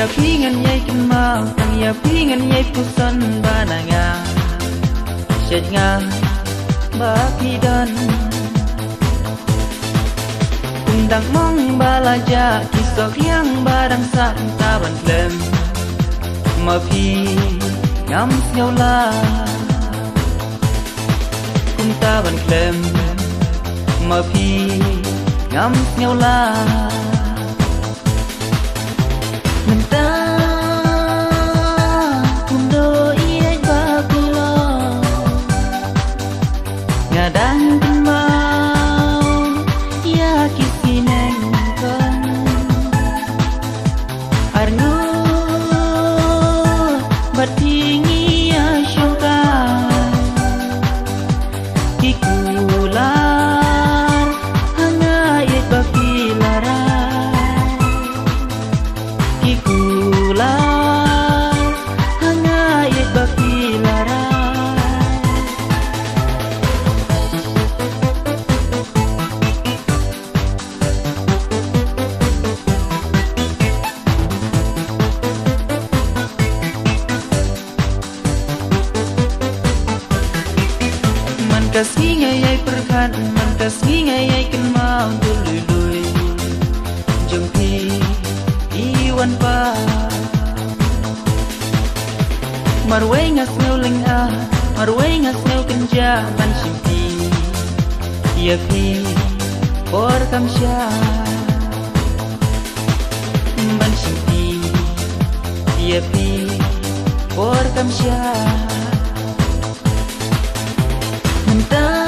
ya pingan yai kan mau tang ya pingan yai pusan bananga sej nga bakidan undang mong balaja kisok yang barang sa taban klem mapi ngam nhau la taban klem mapi ngam nhau la menta kundo iai bakulo ngadang mau ya kisineng kan arno batingi ya syongkai ikular hanga iai bakilarai ikular hanga iai bakilarai Mantas ngingay perkan, mantas ngingay kan mau dului-lui jengpi iwan pa marway ngas ngeu lengha marway ngas ngeu kenja ban simpi yapi por kamsha ban simpi yapi por kamsha Mentah